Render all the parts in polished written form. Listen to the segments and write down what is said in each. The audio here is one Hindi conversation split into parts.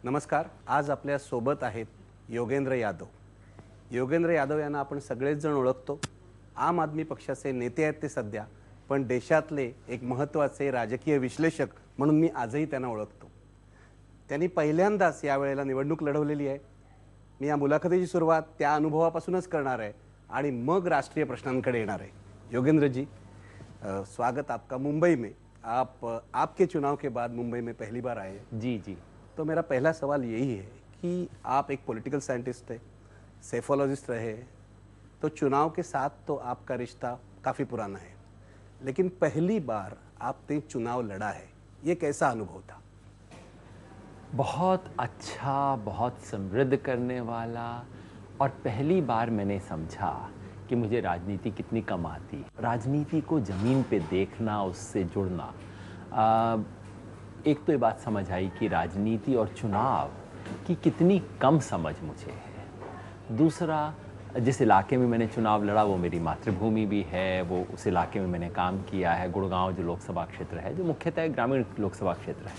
नमस्कार. आज आपल्या सोबत आहेत योगेंद्र यादव. योगेंद्र यादव यांना आपण सगळेच जण ओळखतो. आम आदमी पक्षाचे नेते आहेत ते सध्या, पण देशातले एक महत्त्वाचे राजकीय विश्लेषक म्हणून मी आजही त्यांना ओळखतो. त्यांनी पहिल्यांदाच यावेळेला निवडणूक लढवलेली आहे. मी या मुलाखतीची सुरुवात त्या अनुभवापासूनच करणार आहे आणि मग राष्ट्रीय प्रश्नांकडे येणार आहे. योगेंद्र जी, स्वागत आपका मुंबई में. आप आपके चुनाव के बाद मुंबई में पहली बार आए हैं. जी जी. तो मेरा पहला सवाल यही है कि आप एक पॉलिटिकल साइंटिस्ट है, सेफोलॉजिस्ट रहे, तो चुनाव के साथ तो आपका रिश्ता काफ़ी पुराना है, लेकिन पहली बार आपने चुनाव लड़ा है, ये कैसा अनुभव था? बहुत अच्छा, बहुत समृद्ध करने वाला, और पहली बार मैंने समझा कि मुझे राजनीति कितनी कम आती. राजनीति को ज़मीन पे देखना, उससे जुड़ना. एक तो ये बात समझ आई कि राजनीति और चुनाव की कितनी कम समझ मुझे है. दूसरा, जिस इलाके में मैंने चुनाव लड़ा वो मेरी मातृभूमि भी है, वो उस इलाके में मैंने काम किया है. गुड़गांव जो लोकसभा क्षेत्र है, जो मुख्यतः ग्रामीण लोकसभा क्षेत्र है.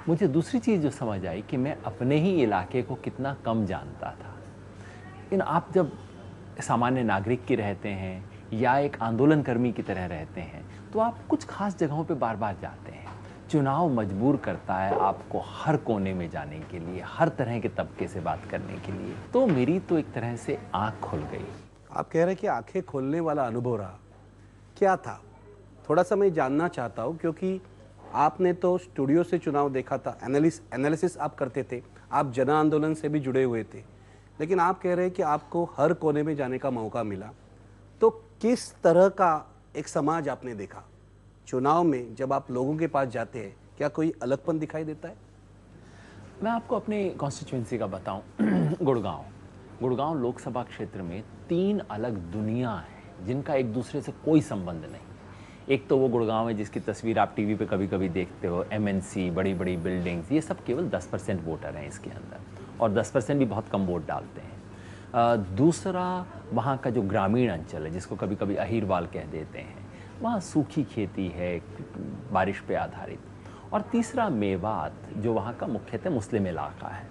मुझे दूसरी चीज़ जो समझ आई कि मैं अपने ही इलाके को कितना कम जानता था. आप जब सामान्य नागरिक की रहते हैं या एक आंदोलनकर्मी की तरह रहते हैं तो आप कुछ खास जगहों पे बार बार जाते हैं. चुनाव मजबूर करता है आपको हर कोने में जाने के लिए, हर तरह के तबके से बात करने के लिए. तो मेरी तो एक तरह से आँख खुल गई. आप कह रहे हैं कि आंखें खोलने वाला अनुभव रहा. क्या था? थोड़ा सा मैं जानना चाहता हूँ, क्योंकि आपने तो स्टूडियो से चुनाव देखा था, एनालिसिस आप करते थे, आप जन आंदोलन से भी जुड़े हुए थे, लेकिन आप कह रहे हैं कि आपको हर कोने में जाने का मौका मिला. तो किस तरह का एक समाज आपने देखा? चुनाव में जब आप लोगों के पास जाते हैं, क्या कोई अलगपन दिखाई देता है? मैं आपको अपने कॉन्स्टिट्यूंसी का बताऊं. गुड़गांव लोकसभा क्षेत्र में 3 अलग दुनिया हैं जिनका एक दूसरे से कोई संबंध नहीं. एक तो वो गुड़गांव है जिसकी तस्वीर आप टीवी पे कभी कभी देखते हो, एमएनसी, बड़ी बड़ी बिल्डिंग्स, ये सब केवल 10% वोटर हैं इसके अंदर, और 10% भी बहुत कम वोट डालते हैं. दूसरा, वहाँ का जो ग्रामीण अंचल है जिसको कभी कभी अहीरवाल कह देते हैं, वहाँ सूखी खेती है, बारिश पे आधारित. और तीसरा, मेवात, जो वहाँ का मुख्यतः मुस्लिम इलाका है,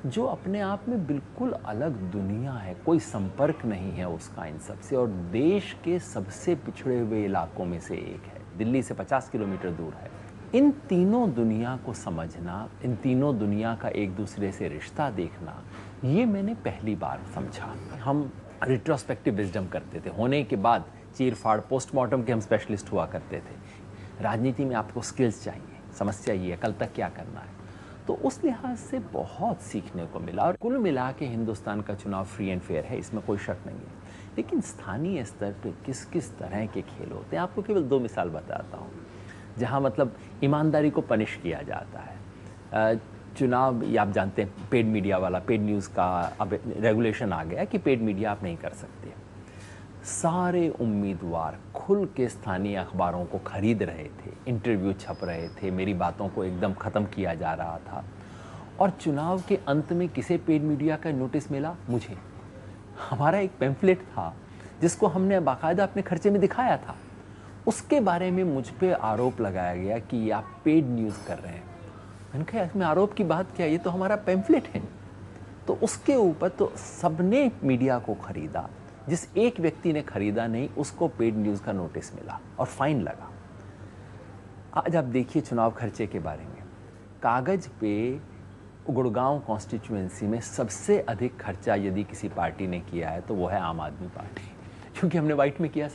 जो अपने आप में बिल्कुल अलग दुनिया है, कोई संपर्क नहीं है उसका इन सब से, और देश के सबसे पिछड़े हुए इलाकों में से एक है. दिल्ली से 50 किलोमीटर दूर है. इन तीनों दुनिया को समझना, इन तीनों दुनिया का एक दूसरे से रिश्ता देखना, ये मैंने पहली बार समझा. हम रिट्रोस्पेक्टिव विजडम करते थे, होने के बाद चीरफाड़ पोस्टमार्टम के हम स्पेशलिस्ट हुआ करते थे. राजनीति में आपको स्किल्स चाहिए, समस्या ये है कल तक क्या करना है. तो उस लिहाज से बहुत सीखने को मिला. और कुल मिला के हिंदुस्तान का चुनाव फ्री एंड फेयर है, इसमें कोई शक नहीं है. लेकिन स्थानीय स्तर पे किस किस तरह के खेल होते हैं, आपको केवल 2 मिसाल बताता हूँ जहाँ मतलब ईमानदारी को पनिश किया जाता है. चुनाव, ये आप जानते हैं, पेड मीडिया वाला, पेड न्यूज़ का अब रेगुलेशन आ गया कि पेड मीडिया आप नहीं कर सकते. सारे उम्मीदवार खुल के स्थानीय अखबारों को खरीद रहे थे, इंटरव्यू छप रहे थे, मेरी बातों को एकदम ख़त्म किया जा रहा था. और चुनाव के अंत में किसे पेड मीडिया का नोटिस मिला? मुझे. हमारा एक पैम्फलेट था जिसको हमने बाकायदा अपने खर्चे में दिखाया था. उसके बारे में मुझ पे आरोप लगाया गया कि आप पेड न्यूज़ कर रहे हैं. मैंने कहा इसमें आरोप की बात क्या, ये तो हमारा पैम्फलेट है. तो उसके ऊपर तो सबने मीडिया को खरीदा. जिस एक व्यक्ति ने खरीदा नहीं, उसको पेड न्यूज़ का नोटिस मिला और फाइन लगा. आज आप देखिए चुनाव खर्चे के बारे में. कागज़ पे गुड़गांव कॉन्स्टिट्यूएंसी में सबसे अधिक खर्चा यदि किसी पार्टी ने किया है तो वो है आम आदमी पार्टी, क्योंकि हमने वाइट में किया,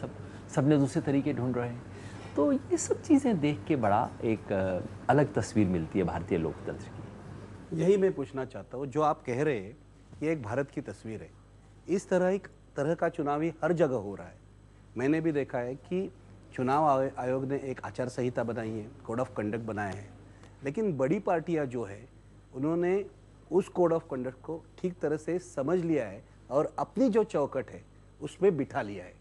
सबने दूसरे तरीके ढूंढ रहे हैं. तो ये सब चीज़ें देख के बड़ा एक अलग तस्वीर मिलती है भारतीय लोकतंत्र की. यही मैं पूछना चाहता हूँ, जो आप कह रहे हैं ये एक भारत की तस्वीर है. इस तरह का चुनाव ही हर जगह हो रहा है. मैंने भी देखा है कि चुनाव आयोग ने एक आचार संहिता बनाई है, कोड ऑफ कंडक्ट बनाया है, लेकिन बड़ी पार्टियां जो है उन्होंने उस कोड ऑफ कंडक्ट को ठीक तरह से समझ लिया है और अपनी जो चौकट है उसमें बिठा लिया है.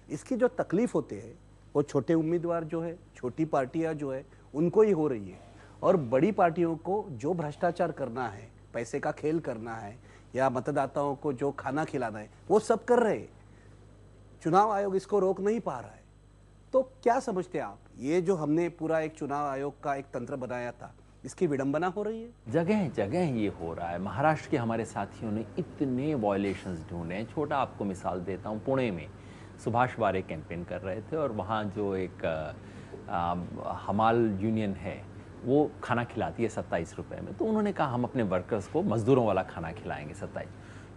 इसकी जो तकलीफ होती है वो छोटे उम्मीदवार जो है, छोटी पार्टियां जो है, उनको ही हो रही है. और बड़ी पार्टियों को जो भ्रष्टाचार करना है, पैसे का खेल करना है, या मतदाताओं को जो खाना खिलाना है, वो सब कर रहे हैं. चुनाव आयोग इसको रोक नहीं पा रहा है. तो क्या समझते हैं आप, ये जो हमने पूरा एक चुनाव आयोग का एक तंत्र बनाया था, इसकी विडंबना हो रही है। जगह जगह ये हो रहा है। महाराष्ट्र के हमारे साथियों ने इतने वॉयलेशंस ढूंढे हैं। छोटा आपको मिसाल देता हूँ, पुणे में सुभाष वारे कैंपेन कर रहे थे और वहाँ जो एक हमाल यूनियन है वो खाना खिलाती है 27 रुपये में। तो उन्होंने कहा हम अपने वर्कर्स को मजदूरों वाला खाना खिलाएंगे 27।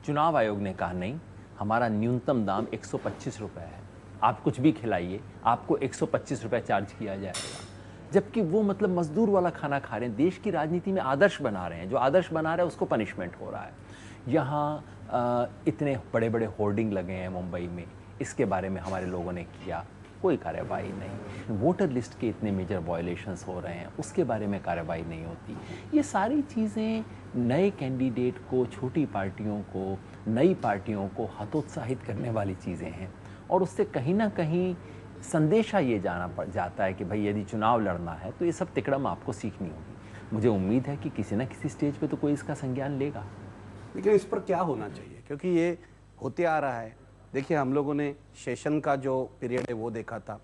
चुनाव आयोग ने कहा नहीं, हमारा न्यूनतम दाम 125 रुपये है, आप कुछ भी खिलाइए, आपको 125 रुपये चार्ज किया जाएगा। जबकि वो मतलब मजदूर वाला खाना खा रहे हैं। देश की राजनीति में आदर्श बना रहे हैं, जो आदर्श बना रहा है उसको पनिशमेंट हो रहा है। यहाँ इतने बड़े बड़े होर्डिंग लगे हैं मुंबई में, इसके बारे में हमारे लोगों ने किया, कोई कार्रवाई नहीं। वोटर लिस्ट के इतने मेजर वायलेशंस हो रहे हैं, उसके बारे में कार्रवाई नहीं होती। ये सारी चीज़ें नए कैंडिडेट को, छोटी पार्टियों को, नई पार्टियों को हतोत्साहित करने वाली चीज़ें हैं और उससे कहीं ना कहीं संदेशा ये जाना पड़ जाता है कि भाई यदि चुनाव लड़ना है तो ये सब तिकड़म आपको सीखनी होगी। मुझे उम्मीद है कि किसी न किसी स्टेज पे तो कोई इसका संज्ञान लेगा। लेकिन इस पर क्या होना चाहिए, क्योंकि ये होते आ रहा है। देखिए, हम लोगों ने सेशन का जो पीरियड है वो देखा था।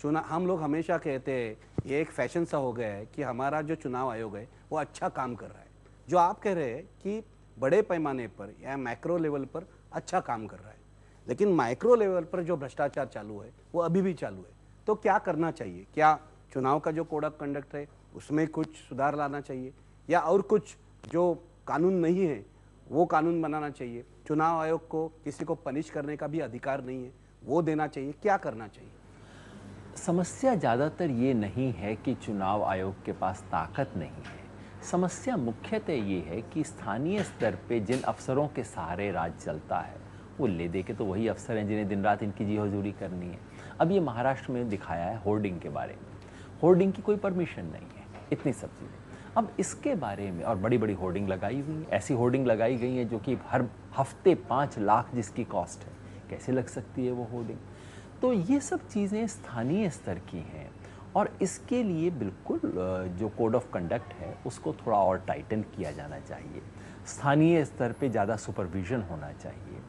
हम लोग हमेशा कहते हैं, ये एक फैशन सा हो गया है कि हमारा जो चुनाव आयोग है वो अच्छा काम कर रहा है। जो आप कह रहे हैं कि बड़े पैमाने पर या मैक्रो लेवल पर अच्छा काम कर रहा है, लेकिन माइक्रो लेवल पर जो भ्रष्टाचार चालू है वो अभी भी चालू है। तो क्या करना चाहिए? क्या चुनाव का जो कोड ऑफ कंडक्ट है उसमें कुछ सुधार लाना चाहिए, या और कुछ जो कानून नहीं है वो कानून बनाना चाहिए? चुनाव आयोग को किसी को पनिश करने का भी अधिकार नहीं है, वो देना चाहिए। क्या करना चाहिए? समस्या ज़्यादातर ये नहीं है कि चुनाव आयोग के पास ताकत नहीं है। समस्या मुख्यतः ये है कि स्थानीय स्तर पे जिन अफसरों के सहारे राज चलता है वो ले दे के तो वही अफसर हैं जिन्हें दिन रात इनकी जी हजूरी करनी है। अब ये महाराष्ट्र में दिखाया है होर्डिंग के बारे में। होर्डिंग की कोई परमिशन नहीं है, इतनी सब चीज़ें। अब इसके बारे में, और बड़ी बड़ी होर्डिंग लगाई हुई है, ऐसी होर्डिंग लगाई गई है जो कि हर हफ्ते 5 लाख जिसकी कॉस्ट है, कैसे लग सकती है वो होर्डिंग? तो ये सब चीज़ें स्थानीय स्तर की हैं और इसके लिए बिल्कुल जो कोड ऑफ कंडक्ट है उसको थोड़ा और टाइटन किया जाना चाहिए। स्थानीय स्तर पे ज़्यादा सुपरविज़न होना चाहिए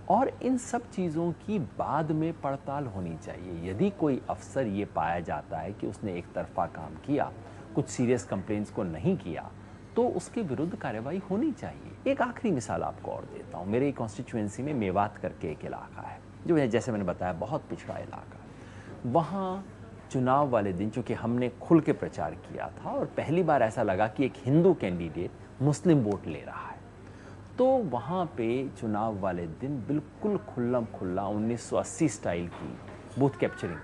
और इन सब चीज़ों की बाद में पड़ताल होनी चाहिए। यदि कोई अफसर ये पाया जाता है कि उसने एक तरफा काम किया, कुछ सीरियस कंप्लेंट्स को नहीं किया, तो उसके विरुद्ध कार्रवाई होनी चाहिए। एक आखिरी मिसाल आपको और देता हूँ। मेरी कॉन्स्टिट्यूएंसी में मेवात करके एक इलाका है जो है, जैसे मैंने बताया, बहुत पिछड़ा इलाका है। वहाँ चुनाव वाले दिन चूँकि हमने खुल के प्रचार किया था और पहली बार ऐसा लगा कि एक हिंदू कैंडिडेट मुस्लिम वोट ले रहा है, तो वहाँ पे चुनाव वाले दिन बिल्कुल खुल्लम खुल्ला 1980 स्टाइल की बूथ कैप्चरिंग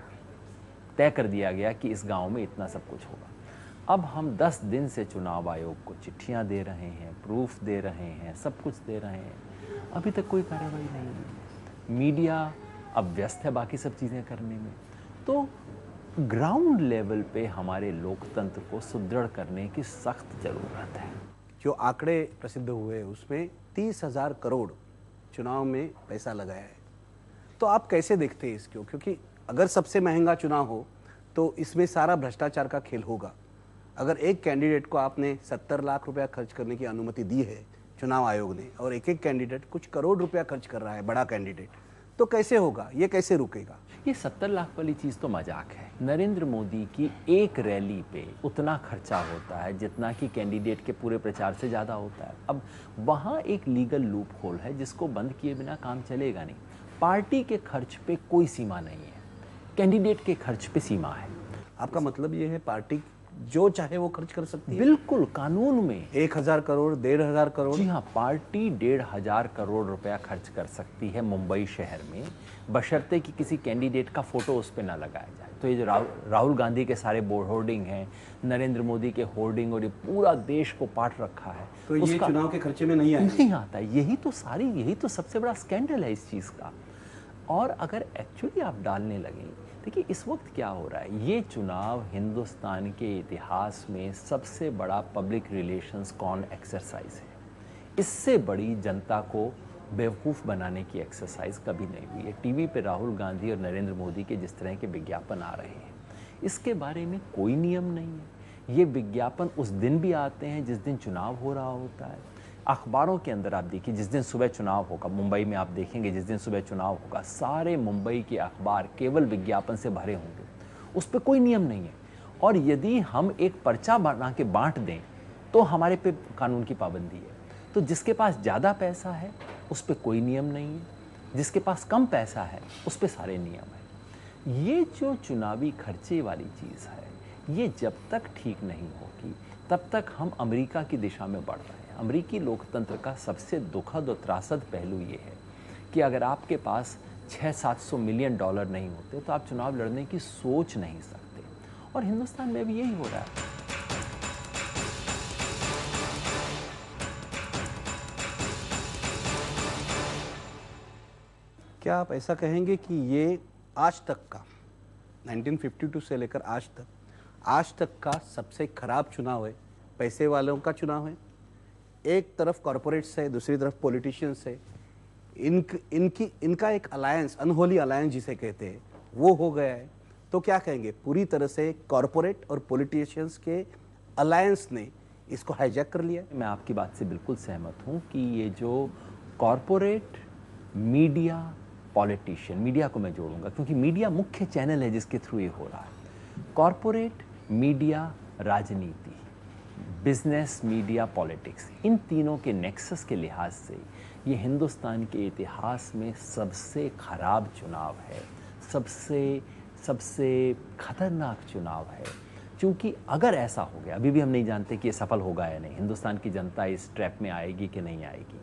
तय कर दिया गया कि इस गांव में इतना सब कुछ होगा। अब हम 10 दिन से चुनाव आयोग को चिट्ठियां दे रहे हैं, प्रूफ दे रहे हैं, सब कुछ दे रहे हैं, अभी तक कोई कार्रवाई नहीं हुई। मीडिया अब व्यस्त है बाकी सब चीज़ें करने में। तो ग्राउंड लेवल पे हमारे लोकतंत्र को सुदृढ़ करने की सख्त ज़रूरत है। जो आंकड़े प्रसिद्ध हुए उसमें 30,000 करोड़ चुनाव में पैसा लगाया है। तो आप कैसे देखते हैं इसको? क्योंकि अगर सबसे महंगा चुनाव हो तो इसमें सारा भ्रष्टाचार का खेल होगा। अगर एक कैंडिडेट को आपने 70 लाख रुपया खर्च करने की अनुमति दी है चुनाव आयोग ने, और एक एक कैंडिडेट कुछ करोड़ रुपया खर्च कर रहा है, बड़ा कैंडिडेट, तो कैसे होगा? ये कैसे रुकेगा? ये 70 लाख वाली चीज़ तो मजाक है। नरेंद्र मोदी की एक रैली पे उतना खर्चा होता है जितना कि कैंडिडेट के पूरे प्रचार से ज़्यादा होता है। अब वहाँ एक लीगल लूप होल है जिसको बंद किए बिना काम चलेगा नहीं। पार्टी के खर्च पे कोई सीमा नहीं है, कैंडिडेट के खर्च पे सीमा है। आपका मतलब ये है पार्टी जो चाहे वो खर्च कर सकती है? बिल्कुल, कानून में 1,000 करोड़, 1,500 करोड़। जी हाँ, पार्टी 1,500 करोड़ रुपया खर्च कर सकती है मुंबई शहर में, बशर्ते कि किसी कैंडिडेट का फोटो उस पर ना लगाया जाए। तो ये जो राहुल गांधी के सारे बोर्ड होर्डिंग हैं, नरेंद्र मोदी के होर्डिंग, और ये पूरा देश को पाट रखा है, तो ये चुनाव के खर्चे में नहीं आएगा? नहीं आता। यही तो सबसे बड़ा स्कैंडल है इस चीज़ का। और अगर एक्चुअली आप डालने लगें, देखिए इस वक्त क्या हो रहा है, ये चुनाव हिंदुस्तान के इतिहास में सबसे बड़ा पब्लिक रिलेशंस कॉन एक्सरसाइज है। इससे बड़ी जनता को बेवकूफ़ बनाने की एक्सरसाइज कभी नहीं हुई है। टीवी पे राहुल गांधी और नरेंद्र मोदी के जिस तरह के विज्ञापन आ रहे हैं, इसके बारे में कोई नियम नहीं है। ये विज्ञापन उस दिन भी आते हैं जिस दिन चुनाव हो रहा होता है। अखबारों के अंदर आप देखिए, जिस दिन सुबह चुनाव होगा, मुंबई में आप देखेंगे जिस दिन सुबह चुनाव होगा, सारे मुंबई के अखबार केवल विज्ञापन से भरे होंगे, उस पर कोई नियम नहीं है। और यदि हम एक पर्चा बना के बांट दें तो हमारे पे कानून की पाबंदी है। तो जिसके पास ज़्यादा पैसा है उस पे कोई नियम नहीं है, जिसके पास कम पैसा है उस पे सारे नियम हैं। ये जो चुनावी खर्चे वाली चीज़ है, ये जब तक ठीक नहीं होगी तब तक हम अमेरिका की दिशा में बढ़ रहे हैं। अमेरिकी लोकतंत्र का सबसे दुखद और त्रासद पहलू ये है कि अगर आपके पास 600-700 मिलियन डॉलर नहीं होते तो आप चुनाव लड़ने की सोच नहीं सकते, और हिंदुस्तान में भी यही हो रहा है। क्या आप ऐसा कहेंगे कि ये आज तक का 1952 से लेकर आज तक का सबसे खराब चुनाव है, पैसे वालों का चुनाव है? एक तरफ कॉरपोरेट्स है, दूसरी तरफ पॉलिटिशियंस है, इनका एक अलायंस, अनहोली अलायंस जिसे कहते हैं, वो हो गया है। तो क्या कहेंगे, पूरी तरह से कॉरपोरेट और पॉलिटिशियंस के अलायंस ने इसको हाईजैक कर लिया? मैं आपकी बात से बिल्कुल सहमत हूँ कि ये जो कॉरपोरेट, मीडिया, पॉलिटिशियन, मीडिया को मैं जोड़ूंगा क्योंकि मीडिया मुख्य चैनल है जिसके थ्रू ये हो रहा है। कॉरपोरेट, मीडिया, राजनीति, बिजनेस, मीडिया, पॉलिटिक्स, इन तीनों के नेक्सस के लिहाज से ये हिंदुस्तान के इतिहास में सबसे खराब चुनाव है, सबसे खतरनाक चुनाव है। क्योंकि अगर ऐसा हो गया, अभी भी हम नहीं जानते कि ये सफल होगा या नहीं, हिंदुस्तान की जनता इस ट्रैप में आएगी कि नहीं आएगी।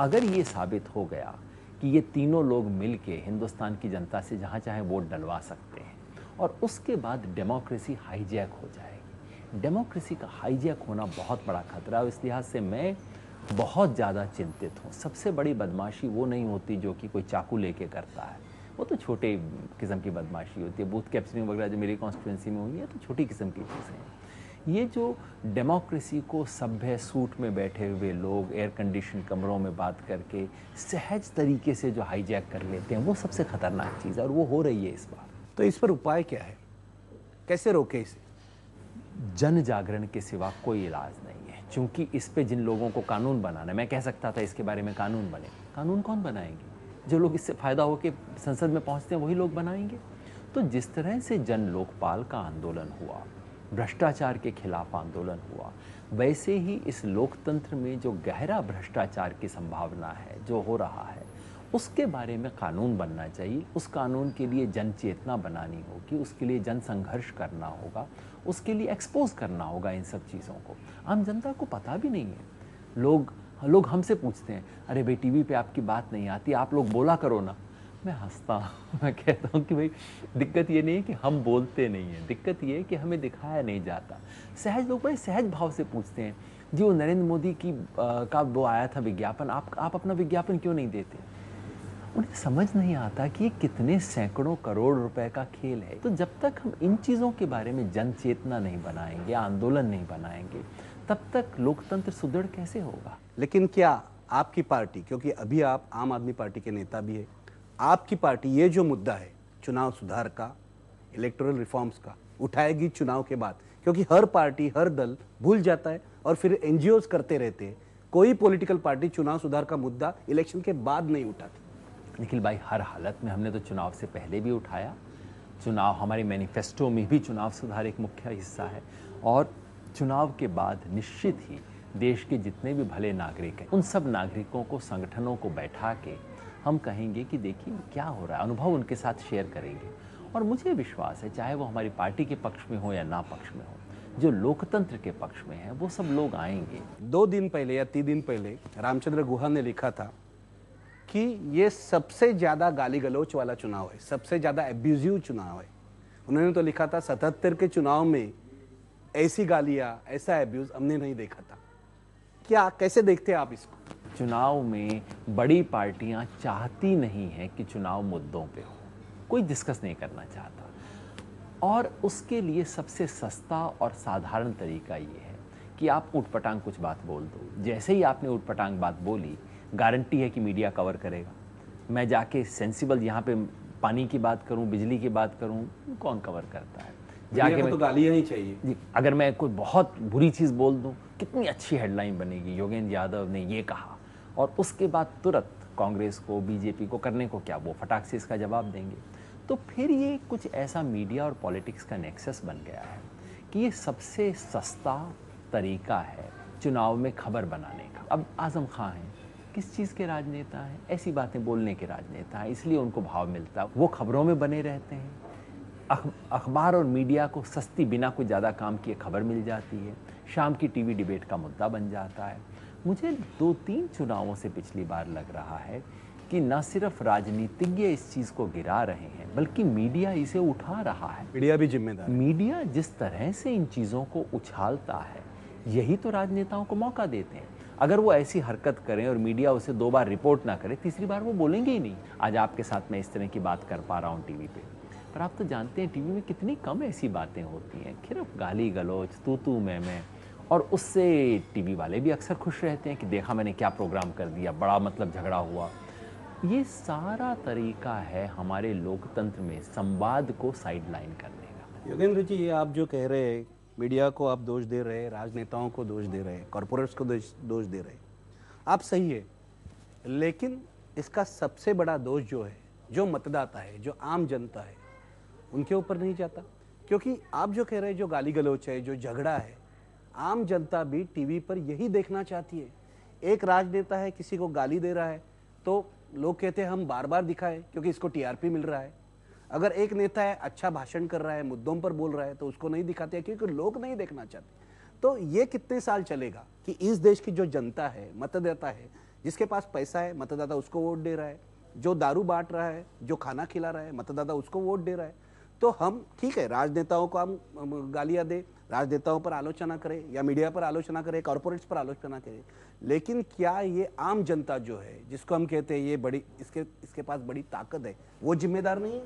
अगर ये साबित हो गया कि ये तीनों लोग मिलके हिंदुस्तान की जनता से जहाँ चाहे वोट डलवा सकते हैं, और उसके बाद डेमोक्रेसी हाईजैक हो जाएगी। डेमोक्रेसी का हाईजैक होना बहुत बड़ा खतरा है, इस लिहाज से मैं बहुत ज़्यादा चिंतित हूँ। सबसे बड़ी बदमाशी वो नहीं होती जो कि कोई चाकू लेके करता है, वो तो छोटे किस्म की बदमाशी होती है। बूथ कैप्चरिंग वगैरह जो मेरी कॉन्स्टिट्यूंसी में हुई है तो छोटी किस्म की चीज़ें हैं। ये जो डेमोक्रेसी को सभ्य सूट में बैठे हुए लोग एयर कंडीशन कमरों में बात करके सहज तरीके से जो हाईजैक कर लेते हैं, वो सबसे खतरनाक चीज़ है, और वो हो रही है इस बार। तो इस पर उपाय क्या है, कैसे रोके इसे? जन जागरण के सिवा कोई इलाज नहीं है, क्योंकि इस पे जिन लोगों को कानून बनाना है, मैं कह सकता था इसके बारे में कानून बने, कानून कौन बनाएंगे? जो लोग इससे फ़ायदा होकर संसद में पहुंचते हैं वही लोग बनाएंगे। तो जिस तरह से जन लोकपाल का आंदोलन हुआ, भ्रष्टाचार के खिलाफ आंदोलन हुआ, वैसे ही इस लोकतंत्र में जो गहरा भ्रष्टाचार की संभावना है, जो हो रहा है, उसके बारे में कानून बनना चाहिए। उस कानून के लिए जन चेतना बनानी होगी, उसके लिए जन संघर्ष करना होगा, उसके लिए एक्सपोज करना होगा इन सब चीज़ों को। आम जनता को पता भी नहीं है। लोग हमसे पूछते हैं, अरे भाई टीवी पे आपकी बात नहीं आती, आप लोग बोला करो ना। मैं हंसता हूँ, मैं कहता हूँ कि भाई दिक्कत ये नहीं है कि हम बोलते नहीं हैं, दिक्कत ये है कि हमें दिखाया नहीं जाता। सहज लोग बड़े सहज भाव से पूछते हैं, जी वो नरेंद्र मोदी की का वो आया था विज्ञापन, आप अपना विज्ञापन क्यों नहीं देते? उन्हें समझ नहीं आता कि ये कितने सैकड़ों करोड़ रुपए का खेल है। तो जब तक हम इन चीज़ों के बारे में जन चेतना नहीं बनाएंगे, आंदोलन नहीं बनाएंगे, तब तक लोकतंत्र सुदृढ़ कैसे होगा? लेकिन क्या आपकी पार्टी, क्योंकि अभी आप आम आदमी पार्टी के नेता भी है, आपकी पार्टी ये जो मुद्दा है चुनाव सुधार का, इलेक्टोरल रिफॉर्म्स का, उठाएगी चुनाव के बाद? क्योंकि हर पार्टी, हर दल भूल जाता है और फिर एनजीओज करते रहते हैं। कोई पॉलिटिकल पार्टी चुनाव सुधार का मुद्दा इलेक्शन के बाद नहीं उठाती। निखिल भाई, हर हालत में हमने तो चुनाव से पहले भी उठाया। चुनाव, हमारी मैनिफेस्टो में भी चुनाव सुधार एक मुख्य हिस्सा है, और चुनाव के बाद निश्चित ही देश के जितने भी भले नागरिक हैं, उन सब नागरिकों को, संगठनों को बैठा के हम कहेंगे कि देखिए क्या हो रहा है, अनुभव उनके साथ शेयर करेंगे। और मुझे विश्वास है, चाहे वो हमारी पार्टी के पक्ष में हो या ना पक्ष में हो, जो लोकतंत्र के पक्ष में है वो सब लोग आएंगे। 2 दिन पहले या 3 दिन पहले रामचंद्र गुहा ने लिखा था कि ये सबसे ज़्यादा गाली गलौच वाला चुनाव है, सबसे ज़्यादा एब्यूजिव चुनाव है। उन्होंने तो लिखा था 77 के चुनाव में ऐसी गालियाँ, ऐसा एब्यूज हमने नहीं देखा था। क्या, कैसे देखते हैं आप इसको? चुनाव में बड़ी पार्टियां चाहती नहीं है कि चुनाव मुद्दों पे हो, कोई डिस्कस नहीं करना चाहता, और उसके लिए सबसे सस्ता और साधारण तरीका ये है कि आप ऊटपटांग कुछ बात बोल दो। जैसे ही आपने ऊटपटांग बात बोली, गारंटी है कि मीडिया कवर करेगा। मैं जाके सेंसिबल यहाँ पे पानी की बात करूँ, बिजली की बात करूँ, कौन कवर करता है? जाके तो गालियाँ ही चाहिए जी। अगर मैं कोई बहुत बुरी चीज़ बोल दूँ, कितनी अच्छी हेडलाइन बनेगी, योगेंद्र यादव ने ये कहा, और उसके बाद तुरंत कांग्रेस को, बीजेपी को करने को क्या, वो फटाक से इसका जवाब देंगे। तो फिर ये कुछ ऐसा मीडिया और पॉलिटिक्स का नेक्सस बन गया है कि ये सबसे सस्ता तरीका है चुनाव में खबर बनाने का। अब आज़म खां हैं, किस चीज़ के राजनेता हैं? ऐसी बातें बोलने के राजनेता हैं, इसलिए उनको भाव मिलता है। वो खबरों में बने रहते हैं, अखबार और मीडिया को सस्ती, बिना कुछ ज़्यादा काम किए खबर मिल जाती है, शाम की टीवी डिबेट का मुद्दा बन जाता है। मुझे 2-3 चुनावों से पिछली बार लग रहा है कि न सिर्फ राजनीतिज्ञ इस चीज़ को गिरा रहे हैं, बल्कि मीडिया इसे उठा रहा है। मीडिया भी जिम्मेदार है। मीडिया जिस तरह से इन चीज़ों को उछालता है, यही तो राजनेताओं को मौका देते हैं। अगर वो ऐसी हरकत करें और मीडिया उसे 2 बार रिपोर्ट ना करे, तीसरी बार वो बोलेंगे ही नहीं। आज आपके साथ मैं इस तरह की बात कर पा रहा हूँ टीवी पे, पर आप तो जानते हैं टीवी में कितनी कम ऐसी बातें होती हैं, सिर्फ गाली गलौज, तू मैं, और उससे टीवी वाले भी अक्सर खुश रहते हैं कि देखा मैंने क्या प्रोग्राम कर दिया, बड़ा मतलब झगड़ा हुआ। ये सारा तरीका है हमारे लोकतंत्र में संवाद को साइडलाइन करने का। योगेंद्र जी, ये आप जो कह रहे हैं, मीडिया को आप दोष दे रहे हैं, राजनेताओं को दोष दे रहे हैं, कॉरपोरेट्स को दोष दे रहे हैं, आप सही है। लेकिन इसका सबसे बड़ा दोष जो है, जो मतदाता है, जो आम जनता है, उनके ऊपर नहीं जाता। क्योंकि आप जो कह रहे हैं, जो गाली गलौच है, जो झगड़ा है, आम जनता भी टीवी पर यही देखना चाहती है। एक राजनेता है, किसी को गाली दे रहा है तो लोग कहते हैं हम बार बार दिखाएं क्योंकि इसको टीआरपी मिल रहा है। अगर एक नेता है, अच्छा भाषण कर रहा है, मुद्दों पर बोल रहा है, तो उसको नहीं दिखाते क्योंकि लोग नहीं देखना चाहते। तो ये कितने साल चलेगा कि इस देश की जो जनता है, मतदाता है, जिसके पास पैसा है, मतदाता उसको वोट दे रहा है, जो दारू बांट रहा है, जो खाना खिला रहा है, मतदाता उसको वोट दे रहा है। तो हम ठीक है, राजनेताओं को हम गालियां दे, राजनेताओं पर आलोचना करें या मीडिया पर आलोचना करें, कॉर्पोरेट्स पर आलोचना करें, लेकिन क्या ये आम जनता जो है, जिसको हम कहते हैं ये बड़ी, इसके पास बड़ी ताकत है, वो जिम्मेदार नहीं है?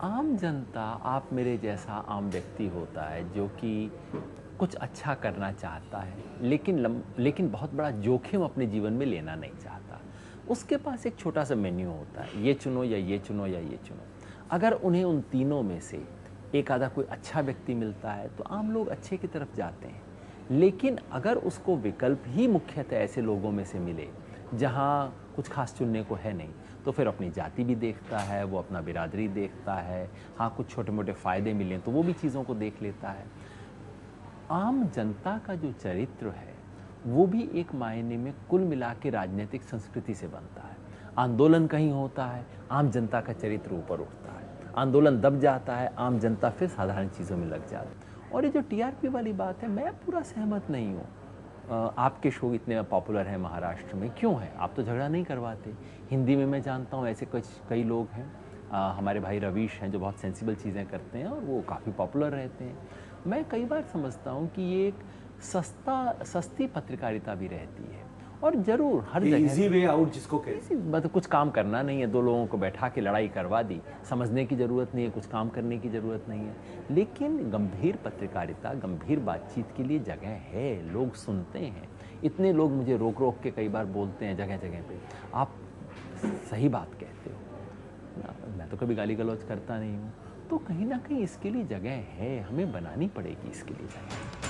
आम जनता आप मेरे जैसा आम व्यक्ति होता है जो कि कुछ अच्छा करना चाहता है, लेकिन बहुत बड़ा जोखिम अपने जीवन में लेना नहीं चाहता। उसके पास एक छोटा सा मेन्यू होता है, ये चुनो या ये चुनो या ये चुनो। अगर उन्हें उन तीनों में से एक आधा कोई अच्छा व्यक्ति मिलता है तो आम लोग अच्छे की तरफ जाते हैं। लेकिन अगर उसको विकल्प ही मुख्यतः ऐसे लोगों में से मिले जहाँ कुछ खास चुनने को है नहीं, तो फिर अपनी जाति भी देखता है, वो अपना बिरादरी देखता है, हाँ कुछ छोटे मोटे फ़ायदे मिलें तो वो भी चीज़ों को देख लेता है। आम जनता का जो चरित्र है वो भी एक मायने में कुल मिला के राजनीतिक संस्कृति से बनता है। आंदोलन कहीं होता है, आम जनता का चरित्र ऊपर उठता है, आंदोलन दब जाता है, आम जनता फिर साधारण चीज़ों में लग जाती है। और ये जो टीआरपी वाली बात है, मैं पूरा सहमत नहीं हूँ। आपके शो इतने पॉपुलर हैं महाराष्ट्र में, क्यों है? आप तो झगड़ा नहीं करवाते। हिंदी में मैं जानता हूँ ऐसे कई लोग हैं, हमारे भाई रवीश हैं जो बहुत सेंसिबल चीज़ें करते हैं और वो काफ़ी पॉपुलर रहते हैं। मैं कई बार समझता हूँ कि ये एक सस्ती पत्रकारिता भी रहती है। और जरूर हर जगह इजी वे आउट जिसको कहते हैं, मतलब कुछ काम करना नहीं है, 2 लोगों को बैठा के लड़ाई करवा दी, समझने की ज़रूरत नहीं है, कुछ काम करने की ज़रूरत नहीं है। लेकिन गंभीर पत्रकारिता, गंभीर बातचीत के लिए जगह है, लोग सुनते हैं। इतने लोग मुझे रोक रोक के कई बार बोलते हैं जगह जगह पे, आप सही बात कहते हो। मैं तो कभी गाली गलौज करता नहीं हूँ। तो कहीं ना कहीं इसके लिए जगह है, हमें बनानी पड़ेगी इसके लिए जगह।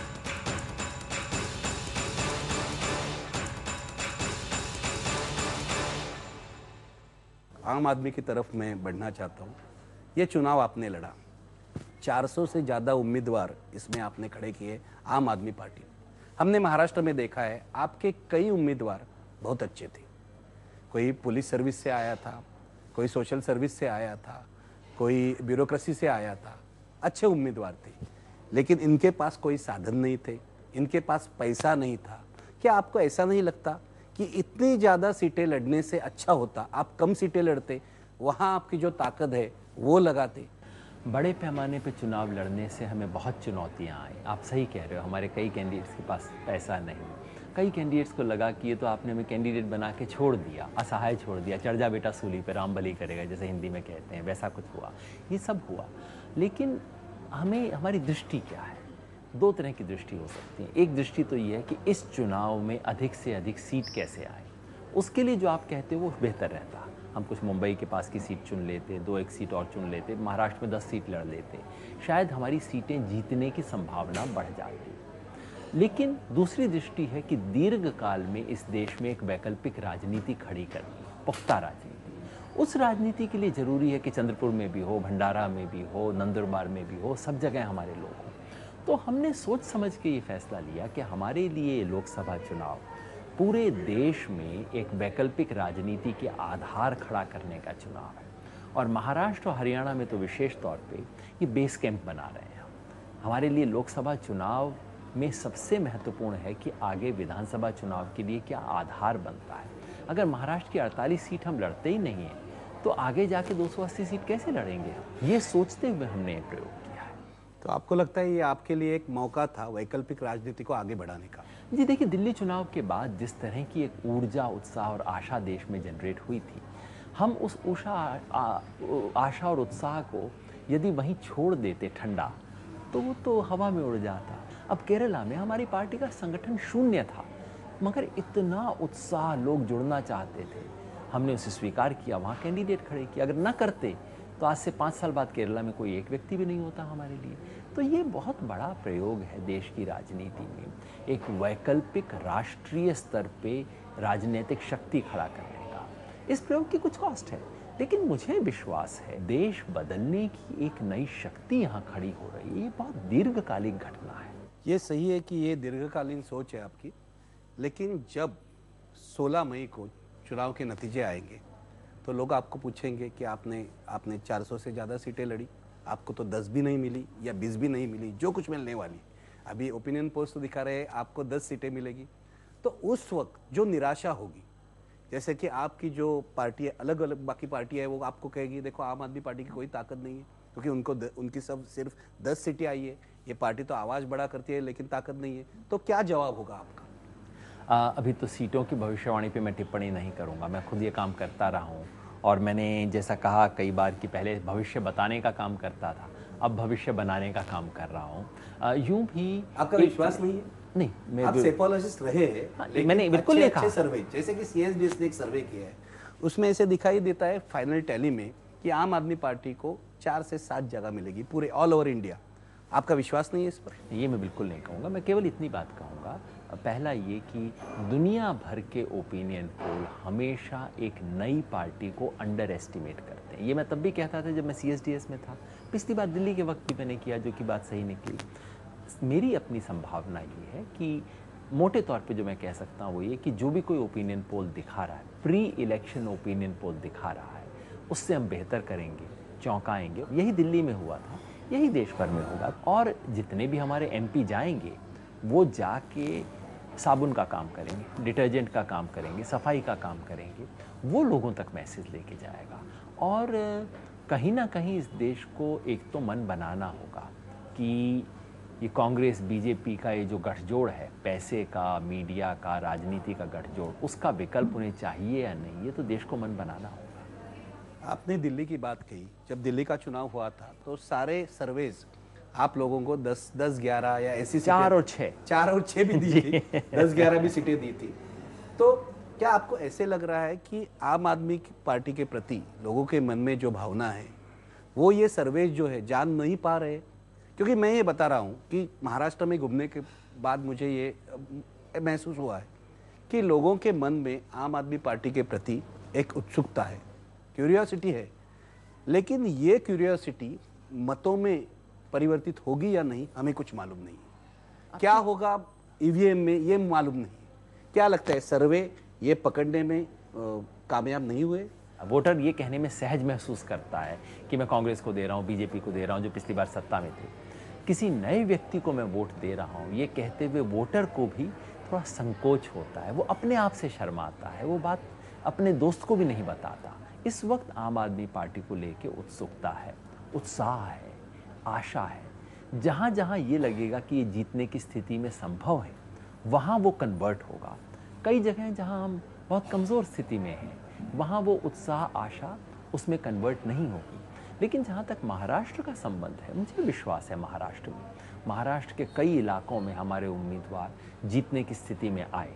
आम आदमी की तरफ मैं बढ़ना चाहता हूँ। ये चुनाव आपने लड़ा, 400 से ज़्यादा उम्मीदवार इसमें आपने खड़े किए आम आदमी पार्टी। हमने महाराष्ट्र में देखा है, आपके कई उम्मीदवार बहुत अच्छे थे। कोई पुलिस सर्विस से आया था, कोई सोशल सर्विस से आया था, कोई ब्यूरोक्रेसी से आया था, अच्छे उम्मीदवार थे। लेकिन इनके पास कोई साधन नहीं थे, इनके पास पैसा नहीं था। क्या आपको ऐसा नहीं लगता कि इतनी ज़्यादा सीटें लड़ने से अच्छा होता आप कम सीटें लड़ते, वहाँ आपकी जो ताकत है वो लगाते? बड़े पैमाने पे चुनाव लड़ने से हमें बहुत चुनौतियाँ आई। आप सही कह रहे हो, हमारे कई कैंडिडेट्स के पास पैसा नहीं। कई कैंडिडेट्स को लगा कि ये तो आपने हमें कैंडिडेट बना के छोड़ दिया, असहाय छोड़ दिया, चढ़ जा बेटा सूली पे, राम बली करेगा जैसे हिंदी में कहते हैं, वैसा कुछ हुआ। ये सब हुआ। लेकिन हमारी दृष्टि क्या है? 2 तरह की दृष्टि हो सकती है। एक दृष्टि तो ये है कि इस चुनाव में अधिक से अधिक सीट कैसे आए, उसके लिए जो आप कहते हो वो बेहतर रहता। हम कुछ मुंबई के पास की सीट चुन लेते, 2-1 सीट और चुन लेते, महाराष्ट्र में 10 सीट लड़ लेते, शायद हमारी सीटें जीतने की संभावना बढ़ जाती। लेकिन दूसरी दृष्टि है कि दीर्घकाल में इस देश में एक वैकल्पिक राजनीति खड़ी करनी, पुख्ता राजनीति। उस राजनीति के लिए ज़रूरी है कि चंद्रपुर में भी हो, भंडारा में भी हो, नंदुरबार में भी हो, सब जगह हमारे लोग हों। तो हमने सोच समझ के ये फैसला लिया कि हमारे लिए लोकसभा चुनाव पूरे देश में एक वैकल्पिक राजनीति के आधार खड़ा करने का चुनाव है। और महाराष्ट्र और हरियाणा में तो विशेष तौर पे ये बेस कैंप बना रहे हैं। हमारे लिए लोकसभा चुनाव में सबसे महत्वपूर्ण है कि आगे विधानसभा चुनाव के लिए क्या आधार बनता है। अगर महाराष्ट्र की 48 सीट हम लड़ते ही नहीं हैं तो आगे जाके 280 सीट कैसे लड़ेंगे। ये सोचते हुए हमने ये प्रयोग किया है। तो आपको लगता है ये आपके लिए एक मौका था वैकल्पिक राजनीति को आगे बढ़ाने का? जी देखिए, दिल्ली चुनाव के बाद जिस तरह की एक ऊर्जा, उत्साह और आशा देश में जनरेट हुई थी, हम उस आशा और उत्साह को यदि वहीं छोड़ देते ठंडा तो वो तो हवा में उड़ जाता। अब केरला में हमारी पार्टी का संगठन शून्य था, मगर इतना उत्साह, लोग जुड़ना चाहते थे, हमने उसे स्वीकार किया, वहाँ कैंडिडेट खड़े किए। अगर न करते तो आज से 5 साल बाद केरला में कोई एक व्यक्ति भी नहीं होता हमारे लिए। तो ये बहुत बड़ा प्रयोग है देश की राजनीति में, एक वैकल्पिक राष्ट्रीय स्तर पे राजनीतिक शक्ति खड़ा करने का। इस प्रयोग की कुछ कॉस्ट है, लेकिन मुझे विश्वास है देश बदलने की एक नई शक्ति यहाँ खड़ी हो रही है। ये बहुत दीर्घकालिक घटना है। ये सही है कि ये दीर्घकालीन सोच है आपकी, लेकिन जब 16 मई को चुनाव के नतीजे आएंगे तो लोग आपको पूछेंगे कि आपने 400 से ज़्यादा सीटें लड़ी, आपको तो 10 भी नहीं मिली या 20 भी नहीं मिली, जो कुछ मिलने वाली। अभी ओपिनियन पोल्स तो दिखा रहे हैं आपको 10 सीटें मिलेगी। तो उस वक्त जो निराशा होगी, जैसे कि आपकी जो पार्टी है, अलग अलग बाकी पार्टी है, वो आपको कहेगी देखो आम आदमी पार्टी की कोई ताकत नहीं है, क्योंकि उनकी सब सिर्फ 10 सीटें आई है, ये पार्टी तो आवाज़ बड़ा करती है लेकिन ताकत नहीं है। तो क्या जवाब होगा आपका? अभी तो सीटों की भविष्यवाणी पे मैं टिप्पणी नहीं करूंगा। मैं खुद ये काम करता रहा हूँ और मैंने जैसा कहा कई बार कि पहले भविष्य बताने का काम करता था, अब भविष्य बनाने का काम कर रहा हूँ। यूं भी आपका विश्वास नहीं है? नहीं, आप सेपोलॉजिस्ट रहे हैं, लेकिन मैंने बिल्कुल नहीं कहा। सर्वे जैसे कि CSDS ने एक सर्वे किया है, उसमें ऐसे दिखाई देता है फाइनल टैली में कि आम आदमी पार्टी को 4 से 7 जगह मिलेगी पूरे ऑल ओवर इंडिया। आपका विश्वास नहीं है इस पर? ये मैं बिल्कुल नहीं कहूँगा। मैं केवल इतनी बात कहूँगा, पहला ये कि दुनिया भर के ओपिनियन पोल हमेशा एक नई पार्टी को अंडर एस्टिमेट करते हैं। ये मैं तब भी कहता था जब मैं CSDS में था, पिछली बार दिल्ली के वक्त भी मैंने किया, जो कि बात सही निकली। मेरी अपनी संभावना ये है कि मोटे तौर पे जो मैं कह सकता हूँ वो ये कि जो भी कोई ओपिनियन पोल दिखा रहा है, प्री इलेक्शन ओपिनियन पोल दिखा रहा है, उससे हम बेहतर करेंगे, चौंकाएंगे। यही दिल्ली में हुआ था, यही देश भर में होगा। और जितने भी हमारे MP जाएंगे वो जाके साबुन का काम करेंगे, डिटर्जेंट का काम करेंगे, सफाई का काम करेंगे, वो लोगों तक मैसेज लेके जाएगा। और कहीं ना कहीं इस देश को एक तो मन बनाना होगा कि ये कांग्रेस BJP का ये जो गठजोड़ है, पैसे का, मीडिया का, राजनीति का गठजोड़, उसका विकल्प उन्हें चाहिए या नहीं, ये तो देश को मन बनाना होगा। आपने दिल्ली की बात कही, जब दिल्ली का चुनाव हुआ था तो सारे सर्वेज आप लोगों को 10, 11 या ऐसी 4 और 6 भी दी थी, 10, 11 भी सीटें दी थी। तो क्या आपको ऐसे लग रहा है कि आम आदमी पार्टी के प्रति लोगों के मन में जो भावना है वो ये सर्वेज जो है जान नहीं पा रहे? क्योंकि मैं ये बता रहा हूँ कि महाराष्ट्र में घूमने के बाद मुझे ये महसूस हुआ है कि लोगों के मन में आम आदमी पार्टी के प्रति एक उत्सुकता है, क्यूरियोसिटी है, लेकिन ये क्यूरियोसिटी मतों में परिवर्तित होगी या नहीं हमें कुछ मालूम नहीं है। क्या होगा EVM में ये मालूम नहीं है। क्या लगता है, सर्वे ये पकड़ने में कामयाब नहीं हुए? वोटर ये कहने में सहज महसूस करता है कि मैं कांग्रेस को दे रहा हूँ, BJP को दे रहा हूँ जो पिछली बार सत्ता में थे, किसी नए व्यक्ति को मैं वोट दे रहा हूँ, ये कहते हुए वोटर को भी थोड़ा संकोच होता है, वो अपने आप से शर्माता है, वो बात अपने दोस्त को भी नहीं बताता। इस वक्त आम आदमी पार्टी को लेके उत्सुकता है, उत्साह है, आशा है। जहाँ जहाँ ये लगेगा कि ये जीतने की स्थिति में संभव है, वहाँ वो कन्वर्ट होगा। कई जगह जहाँ हम बहुत कमज़ोर स्थिति में हैं, वहाँ वो उत्साह, आशा उसमें कन्वर्ट नहीं होगी। लेकिन जहाँ तक महाराष्ट्र का संबंध है, मुझे विश्वास है महाराष्ट्र के कई इलाकों में हमारे उम्मीदवार जीतने की स्थिति में आए,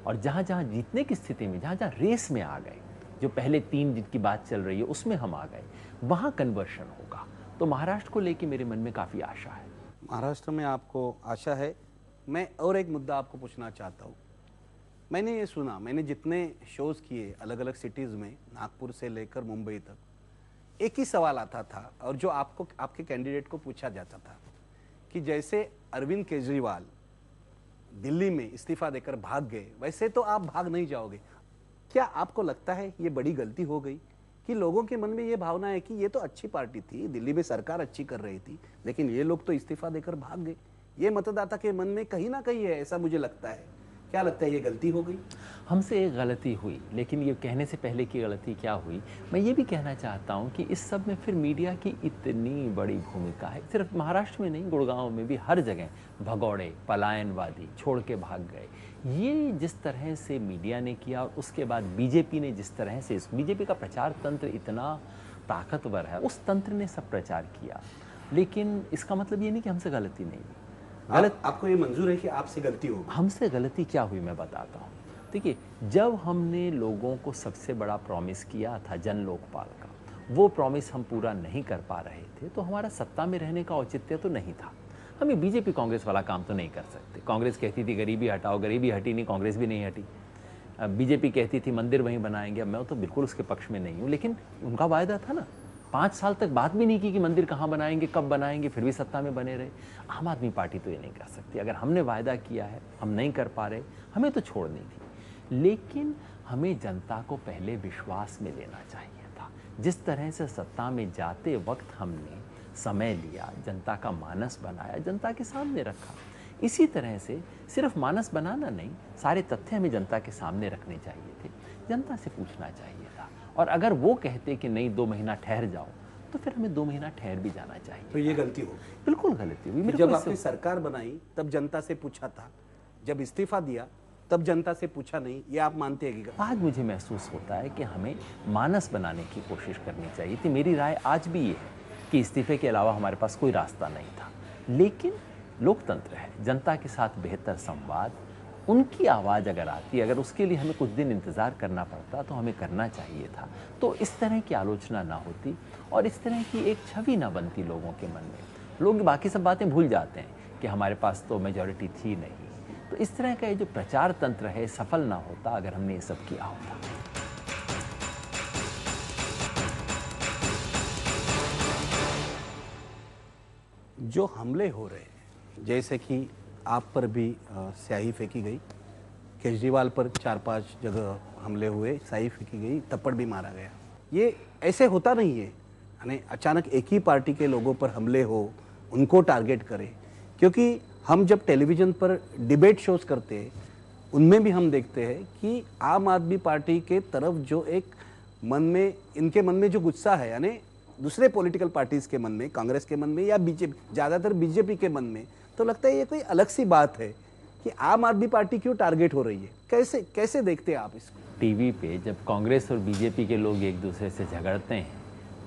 और जहाँ जहाँ जीतने की स्थिति में, जहाँ जहाँ रेस में आ गए, जो पहले 3 जिनकी बात चल रही है उसमें हम आ गए, वहाँ कन्वर्शन होगा। तो महाराष्ट्र को लेके मेरे मन में काफ़ी आशा है। महाराष्ट्र में आपको आशा है। मैं और एक मुद्दा आपको पूछना चाहता हूँ। मैंने ये सुना, मैंने जितने शोज़ किए अलग अलग सिटीज़ में, नागपुर से लेकर मुंबई तक, एक ही सवाल आता था और जो आपके कैंडिडेट को पूछा जाता था कि जैसे अरविंद केजरीवाल दिल्ली में इस्तीफा देकर भाग गए, वैसे तो आप भाग नहीं जाओगे। क्या आपको लगता है ये बड़ी गलती हो गई कि लोगों के मन में ये भावना है कि ये तो अच्छी पार्टी थी, दिल्ली में सरकार अच्छी कर रही थी, लेकिन ये लोग तो इस्तीफा देकर भाग गए? ये मतदाता के मन में कहीं ना कहीं है, ऐसा मुझे लगता है। क्या लगता है, ये गलती हो गई? हमसे एक गलती हुई, लेकिन ये कहने से पहले कि गलती क्या हुई, मैं ये भी कहना चाहता हूँ कि इस सब में फिर मीडिया की इतनी बड़ी भूमिका है। सिर्फ महाराष्ट्र में नहीं, गुड़गांव में भी हर जगह भगौड़े, पलायनवादी, छोड़ के भाग गए। ये जिस तरह से मीडिया ने किया और उसके बाद बीजेपी ने जिस तरह से, बीजेपी का प्रचार तंत्र इतना ताकतवर है, उस तंत्र ने सब प्रचार किया। लेकिन इसका मतलब ये नहीं कि हमसे गलती नहीं हुई। आपको ये मंजूर है कि आपसे गलती हो? हमसे गलती क्या हुई मैं बताता हूँ। देखिए, जब हमने लोगों को सबसे बड़ा प्रॉमिस किया था जन लोकपाल का, वो प्रॉमिस हम पूरा नहीं कर पा रहे थे, तो हमारा सत्ता में रहने का औचित्य तो नहीं था। हमें बीजेपी कांग्रेस वाला काम तो नहीं कर सकते। कांग्रेस कहती थी गरीबी हटाओ, गरीबी हटी नहीं, कांग्रेस भी नहीं हटी। बीजेपी कहती थी मंदिर वहीं बनाएंगे, मैं तो बिल्कुल उसके पक्ष में नहीं हूँ, लेकिन उनका वायदा था ना। 5 साल तक बात भी नहीं की कि मंदिर कहाँ बनाएंगे, कब बनाएंगे, फिर भी सत्ता में बने रहे। आम आदमी पार्टी तो ये नहीं कर सकती। अगर हमने वायदा किया है, हम नहीं कर पा रहे, हमें तो छोड़नी थी। लेकिन हमें जनता को पहले विश्वास में लेना चाहिए था। जिस तरह से सत्ता में जाते वक्त हमने समय लिया, जनता का मानस बनाया, जनता के सामने रखा, इसी तरह से सिर्फ मानस बनाना नहीं, सारे तथ्य हमें जनता के सामने रखने चाहिए थे, जनता से पूछना चाहिए था। और अगर वो कहते कि नहीं 2 महीना ठहर जाओ, तो फिर हमें 2 महीना ठहर भी जाना चाहिए। तो ये गलती हो? बिल्कुल गलती हुई। जब आपने सरकार बनाई तब जनता से पूछा था, जब इस्तीफा दिया तब जनता से पूछा नहीं, ये आप मानते हैं कि? आज मुझे महसूस होता है कि हमें मानस बनाने की कोशिश करनी चाहिए थी। मेरी राय आज भी ये है कि इस्तीफे के अलावा हमारे पास कोई रास्ता नहीं था। लेकिन लोकतंत्र है, जनता के साथ बेहतर संवाद, उनकी आवाज़ अगर आती, अगर उसके लिए हमें कुछ दिन इंतज़ार करना पड़ता तो हमें करना चाहिए था। तो इस तरह की आलोचना ना होती और इस तरह की एक छवि ना बनती लोगों के मन में। लोग बाकी सब बातें भूल जाते हैं कि हमारे पास तो मेजॉरिटी थी नहीं। तो इस तरह का ये जो प्रचार तंत्र है सफल ना होता अगर हमने ये सब किया होता। जो हमले हो रहे हैं, जैसे कि आप पर भी स्याही फेंकी गई, केजरीवाल पर 4-5 जगह हमले हुए, स्याही फेंकी गई, थप्पड़ भी मारा गया, ये ऐसे होता नहीं है। यानी अचानक एक ही पार्टी के लोगों पर हमले हो, उनको टारगेट करें। क्योंकि हम जब टेलीविज़न पर डिबेट शोज करते हैं, उनमें भी हम देखते हैं कि आम आदमी पार्टी के तरफ जो एक मन में, इनके मन में जो गुस्सा है, यानी दूसरे पॉलिटिकल पार्टीज के मन में, कांग्रेस के मन में या बीजेपी, ज़्यादातर बीजेपी के मन में, तो लगता है ये कोई अलग सी बात है कि आम आदमी पार्टी क्यों टारगेट हो रही है। कैसे देखते हैं आप इसको? टीवी पे जब कांग्रेस और बीजेपी के लोग एक दूसरे से झगड़ते हैं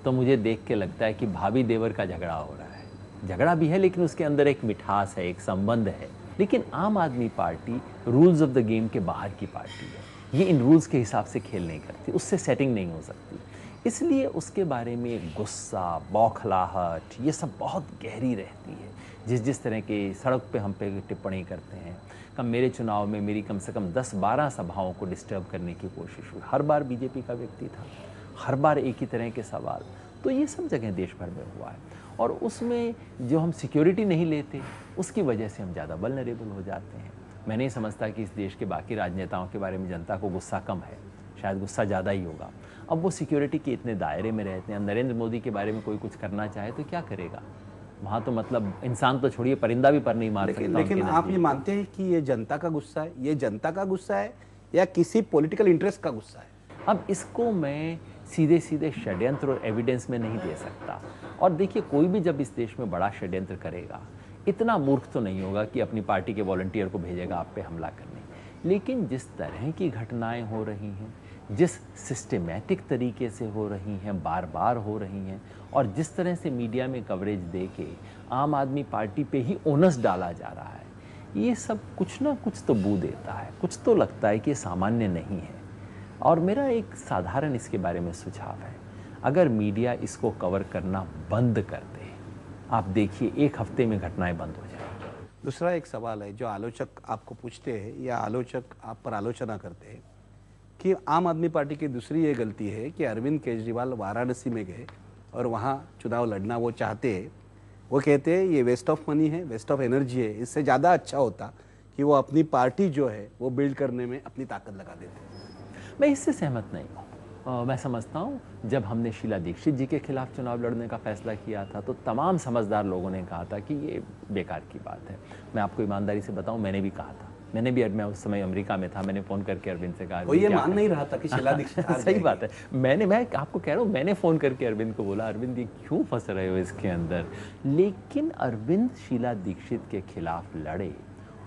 तो मुझे देख के लगता है कि भाभी देवर का झगड़ा हो रहा है। झगड़ा भी है लेकिन उसके अंदर एक मिठास है, एक संबंध है। लेकिन आम आदमी party rules of the game के बाहर की पार्टी है। ये इन रूल्स के हिसाब से खेल नहीं करती, उससे सेटिंग नहीं हो सकती। इसलिए उसके बारे में गुस्सा, बौखलाहट, ये सब बहुत गहरी रहती है। जिस तरह के सड़क पे हम पे टिप्पणी करते हैं, मेरे चुनाव में मेरी कम से कम 10-12 सभाओं को डिस्टर्ब करने की कोशिश हुई। हर बार बीजेपी का व्यक्ति था, हर बार एक ही तरह के सवाल। तो ये सब जगह देश भर में हुआ है और उसमें जो हम सिक्योरिटी नहीं लेते, उसकी वजह से हम ज़्यादा वल्नरेबल हो जाते हैं। मैं नहीं समझता कि इस देश के बाकी राजनेताओं के बारे में जनता को गुस्सा कम है, शायद गुस्सा ज़्यादा ही होगा। अब वो सिक्योरिटी के इतने दायरे में रहते हैं। नरेंद्र मोदी के बारे में कोई कुछ करना चाहे तो क्या करेगा? वहाँ तो मतलब इंसान तो छोड़िए, परिंदा भी पर नहीं मार सकता। लेकिन आप ये मानते हैं कि ये जनता का गुस्सा है, ये जनता का गुस्सा है या किसी पॉलिटिकल इंटरेस्ट का गुस्सा है? अब इसको मैं सीधे सीधे षड्यंत्र और एविडेंस में नहीं दे सकता। और देखिए, कोई भी जब इस देश में बड़ा षड्यंत्र करेगा, इतना मूर्ख तो नहीं होगा कि अपनी पार्टी के वॉलंटियर को भेजेगा आप पे हमला करने। लेकिन जिस तरह की घटनाएं हो रही हैं, जिस सिस्टमैटिक तरीके से हो रही हैं, बार बार हो रही हैं, और जिस तरह से मीडिया में कवरेज दे के आम आदमी पार्टी पे ही ओनस डाला जा रहा है, ये सब कुछ ना कुछ तो बू देता है, कुछ तो लगता है कि ये सामान्य नहीं है। और मेरा एक साधारण इसके बारे में सुझाव है, अगर मीडिया इसको कवर करना बंद कर दे, आप देखिए 1 हफ्ते में घटनाएं बंद हो जाएंगी। दूसरा एक सवाल है जो आलोचक आपको पूछते हैं या आलोचक आप पर आलोचना करते हैं कि आम आदमी पार्टी की दूसरी ये गलती है कि अरविंद केजरीवाल वाराणसी में गए और वहाँ चुनाव लड़ना वो चाहते हैं, वो कहते हैं ये वेस्ट ऑफ मनी है, वेस्ट ऑफ एनर्जी है, इससे ज़्यादा अच्छा होता कि वो अपनी पार्टी जो है वो बिल्ड करने में अपनी ताकत लगा देते। मैं इससे सहमत नहीं हूँ। मैं समझता हूँ जब हमने शीला दीक्षित जी के खिलाफ चुनाव लड़ने का फैसला किया था तो तमाम समझदार लोगों ने कहा था कि ये बेकार की बात है। मैं आपको ईमानदारी से बताऊँ, मैंने भी कहा था, मैं उस समय अमेरिका में था, मैंने फ़ोन करके अरविंद से कहा, वो ये मान नहीं रहा था कि शीला दीक्षित हार सही जाएगी। बात है। मैं आपको कह रहा हूँ, मैंने फ़ोन करके अरविंद को बोला, अरविंद ये क्यों फंस रहे हो इसके अंदर। लेकिन अरविंद शीला दीक्षित के खिलाफ लड़े,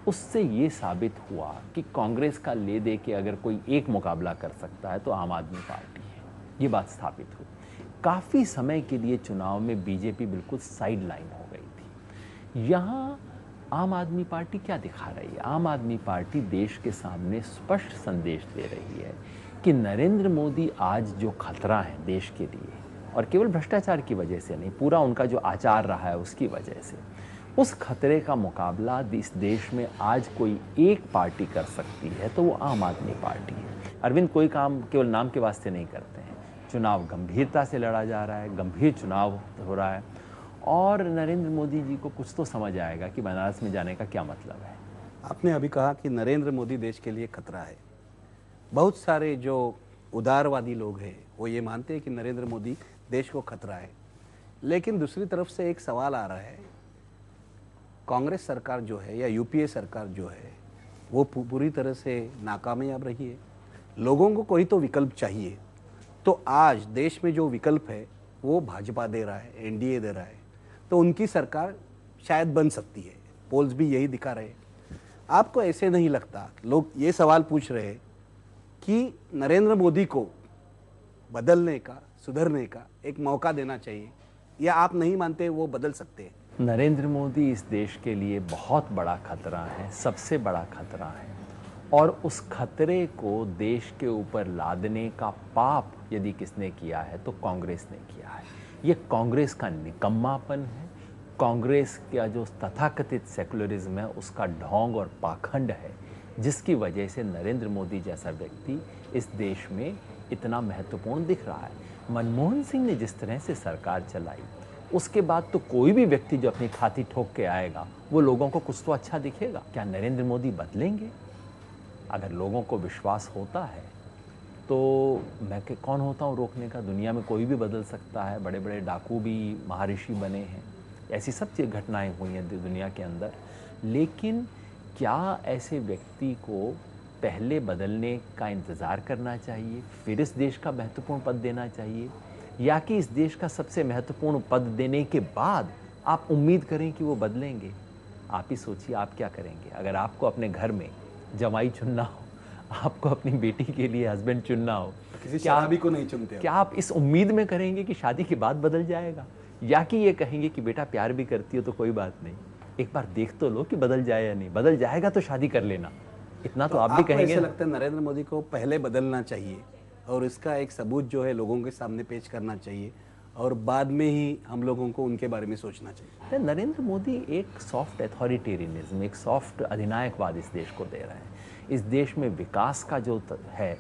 उससे ये साबित हुआ कि कांग्रेस का ले दे के अगर कोई एक मुकाबला कर सकता है तो आम आदमी पार्टी है। ये बात स्थापित हुई। काफ़ी समय के लिए चुनाव में बीजेपी बिल्कुल साइड लाइन हो गई थी। यहाँ आम आदमी पार्टी क्या दिखा रही है? आम आदमी पार्टी देश के सामने स्पष्ट संदेश दे रही है कि नरेंद्र मोदी आज जो खतरा है देश के लिए, और केवल भ्रष्टाचार की वजह से नहीं, पूरा उनका जो आचार रहा है उसकी वजह से, उस खतरे का मुकाबला इस देश में आज कोई एक पार्टी कर सकती है तो वो आम आदमी पार्टी है। अरविंद कोई काम केवल नाम के वास्ते नहीं करते हैं। चुनाव गंभीरता से लड़ा जा रहा है, गंभीर चुनाव हो रहा है, और नरेंद्र मोदी जी को कुछ तो समझ आएगा कि बनारस में जाने का क्या मतलब है। आपने अभी कहा कि नरेंद्र मोदी देश के लिए खतरा है। बहुत सारे जो उदारवादी लोग हैं वो ये मानते हैं कि नरेंद्र मोदी देश को खतरा है, लेकिन दूसरी तरफ से एक सवाल आ रहा है, कांग्रेस सरकार जो है या यूपीए सरकार जो है वो पूरी तरह से नाकामयाब रही है। लोगों को कोई तो विकल्प चाहिए, तो आज देश में जो विकल्प है वो भाजपा दे रहा है, एनडीए दे रहा है, तो उनकी सरकार शायद बन सकती है। पोल्स भी यही दिखा रहे हैं। आपको ऐसे नहीं लगता, लोग ये सवाल पूछ रहे हैं कि नरेंद्र मोदी को बदलने का, सुधरने का एक मौका देना चाहिए, या आप नहीं मानते वो बदल सकते हैं? नरेंद्र मोदी इस देश के लिए बहुत बड़ा खतरा है, सबसे बड़ा खतरा है, और उस खतरे को देश के ऊपर लादने का पाप यदि किसने किया है तो कांग्रेस ने किया है। ये कांग्रेस का निकम्मापन है, कांग्रेस का जो तथाकथित सेकुलरिज्म है उसका ढोंग और पाखंड है, जिसकी वजह से नरेंद्र मोदी जैसा व्यक्ति इस देश में इतना महत्वपूर्ण दिख रहा है। मनमोहन सिंह ने जिस तरह से सरकार चलाई, उसके बाद तो कोई भी व्यक्ति जो अपनी छाती ठोक के आएगा वो लोगों को कुछ तो अच्छा दिखेगा। क्या नरेंद्र मोदी बदलेंगे? अगर लोगों को विश्वास होता है तो मैं कौन होता हूँ रोकने का? दुनिया में कोई भी बदल सकता है। बड़े बड़े डाकू भी महर्षि बने हैं, ऐसी सब घटनाएं हुई हैं दुनिया के अंदर। लेकिन क्या ऐसे व्यक्ति को पहले बदलने का इंतज़ार करना चाहिए, फिर इस देश का महत्वपूर्ण पद देना चाहिए, या कि इस देश का सबसे महत्वपूर्ण पद देने के बाद आप उम्मीद करें कि वो बदलेंगे? आप ही सोचिए, आप क्या करेंगे? अगर आपको अपने घर में जमाई चुनना हो, आपको अपनी बेटी के लिए हस्बैंड चुनना हो, किसी शराबी को नहीं चुनते। क्या आप इस उम्मीद में करेंगे कि शादी के बाद बदल जाएगा, या कि ये कहेंगे कि बेटा प्यार भी करती हो तो कोई बात नहीं, एक बार देख तो लो कि बदल जाए या नहीं, बदल जाएगा तो शादी कर लेना, इतना तो आप भी कहेंगे। ऐसा लगता है नरेंद्र मोदी को पहले बदलना चाहिए और इसका एक सबूत जो है लोगों के सामने पेश करना चाहिए, और बाद में ही हम लोगों को उनके बारे में सोचना चाहिए। नरेंद्र मोदी एक सॉफ्ट अथॉरिटेरियनिज्म, एक सॉफ्ट अधिनायकवाद इस देश को दे रहे हैं। इस देश में विकास का जो है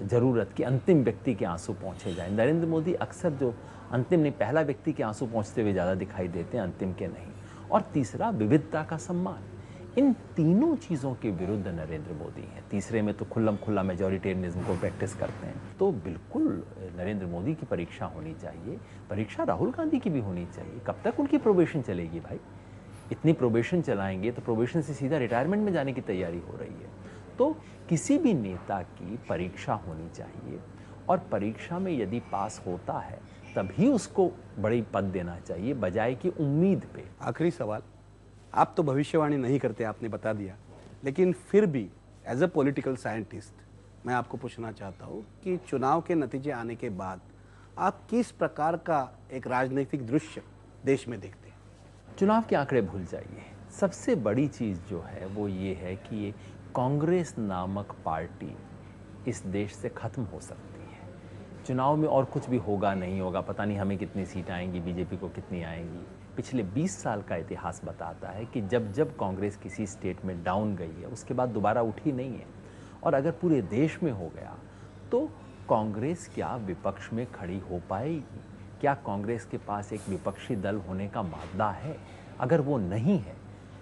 ज़रूरत कि अंतिम व्यक्ति के आंसू पहुँचे जाएं, नरेंद्र मोदी अक्सर जो अंतिम नहीं, पहला व्यक्ति के आंसू पहुँचते हुए ज़्यादा दिखाई देते हैं, अंतिम के नहीं। और तीसरा, विविधता का सम्मान। इन तीनों चीज़ों के विरुद्ध नरेंद्र मोदी हैं। तीसरे में तो खुल्ला मेजॉरिटेरियनिज्म को प्रैक्टिस करते हैं। तो बिल्कुल नरेंद्र मोदी की परीक्षा होनी चाहिए, परीक्षा राहुल गांधी की भी होनी चाहिए। कब तक उनकी प्रोबेशन चलेगी भाई? इतनी प्रोबेशन चलाएंगे तो प्रोबेशन से सीधा रिटायरमेंट में जाने की तैयारी हो रही है। तो किसी भी नेता की परीक्षा होनी चाहिए, और परीक्षा में यदि पास होता है तभी उसको बड़ी पद देना चाहिए, बजाय कि उम्मीद पे। आखिरी सवाल, आप तो भविष्यवाणी नहीं करते, आपने बता दिया, लेकिन फिर भी एज अ पॉलिटिकल साइंटिस्ट मैं आपको पूछना चाहता हूँ कि चुनाव के नतीजे आने के बाद आप किस प्रकार का एक राजनीतिक दृश्य देश में देखते हैं? चुनाव के आंकड़े भूल जाइए। सबसे बड़ी चीज़ जो है वो ये है कि ये कांग्रेस नामक पार्टी इस देश से ख़त्म हो सकती है। चुनाव में और कुछ भी होगा नहीं होगा, पता नहीं हमें कितनी सीट आएंगी, बीजेपी को कितनी आएंगी। पिछले 20 साल का इतिहास बताता है कि जब जब कांग्रेस किसी स्टेट में डाउन गई है उसके बाद दोबारा उठी नहीं है। और अगर पूरे देश में हो गया तो कांग्रेस क्या विपक्ष में खड़ी हो पाएगी? क्या कांग्रेस के पास एक विपक्षी दल होने का मादा है? अगर वो नहीं है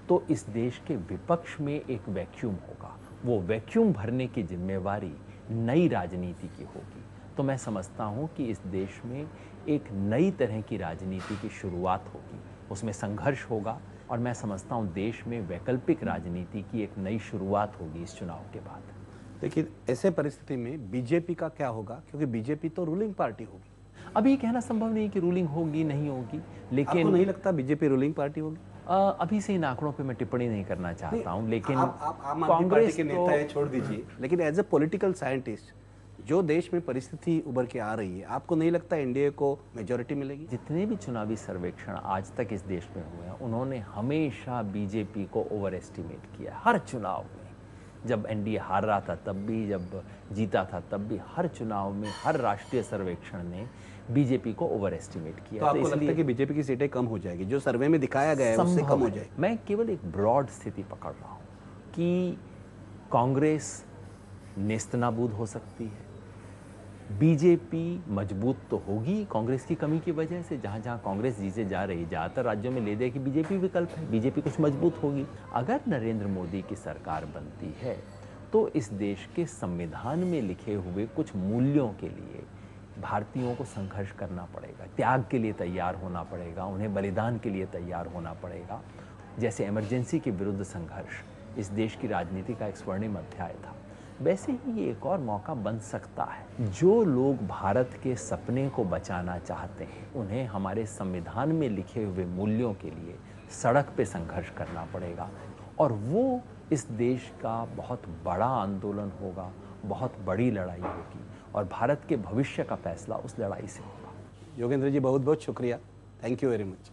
तो इस देश के विपक्ष में एक वैक्यूम होगा। वो वैक्यूम भरने की जिम्मेवारी नई राजनीति की होगी। तो मैं समझता हूँ कि इस देश में एक नई तरह की राजनीति की शुरुआत होगी, उसमें संघर्ष होगा और मैं समझता हूँ देश में वैकल्पिक राजनीति की एक नई शुरुआत होगी इस चुनाव के बाद। लेकिन ऐसे परिस्थिति में बीजेपी का क्या होगा, क्योंकि बीजेपी तो रूलिंग पार्टी होगी। अभी कहना संभव नहीं कि रूलिंग होगी नहीं होगी, लेकिन आपको नहीं लगता बीजेपी रूलिंग पार्टी होगी? अभी से इन आंकड़ों पे मैं टिप्पणी नहीं करना चाहता हूँ, लेकिन आप आम आदमी पार्टी के नेता है, छोड़ दीजिए, लेकिन एज ए पॉलिटिकल साइंटिस्ट जो देश में परिस्थिति उभर के आ रही है, आपको नहीं लगता एनडीए को मेजोरिटी मिलेगी? जितने भी चुनावी सर्वेक्षण आज तक इस देश में हुए हैं, उन्होंने हमेशा बीजेपी को ओवर एस्टिमेट किया। हर चुनाव में, जब एनडीए हार रहा था तब भी, जब जीता था तब भी, हर चुनाव में हर राष्ट्रीय सर्वेक्षण ने बीजेपी को ओवर एस्टिमेट किया। तो आपको लगता है कि बीजेपी की सीटें कम हो जाएगी? जो सर्वे में दिखाया गया है उससे कम हो जाएगी? मैं केवल एक ब्रॉड स्थिति पकड़ रहा हूँ कि कांग्रेस नेस्तनाबूद हो सकती है, बीजेपी मजबूत तो होगी कांग्रेस की कमी की वजह से। जहाँ जहाँ कांग्रेस जीते जा रही, ज़्यादातर राज्यों में ले दे कि बीजेपी विकल्प है, बीजेपी कुछ मजबूत होगी। अगर नरेंद्र मोदी की सरकार बनती है तो इस देश के संविधान में लिखे हुए कुछ मूल्यों के लिए भारतीयों को संघर्ष करना पड़ेगा, त्याग के लिए तैयार होना पड़ेगा, उन्हें बलिदान के लिए तैयार होना पड़ेगा। जैसे इमरजेंसी के विरुद्ध संघर्ष इस देश की राजनीति का एक स्वर्णिम अध्याय था, वैसे ही ये एक और मौका बन सकता है। जो लोग भारत के सपने को बचाना चाहते हैं, उन्हें हमारे संविधान में लिखे हुए मूल्यों के लिए सड़क पे संघर्ष करना पड़ेगा और वो इस देश का बहुत बड़ा आंदोलन होगा, बहुत बड़ी लड़ाई होगी और भारत के भविष्य का फैसला उस लड़ाई से होगा। योगेंद्र जी, बहुत बहुत शुक्रिया। Thank you very much.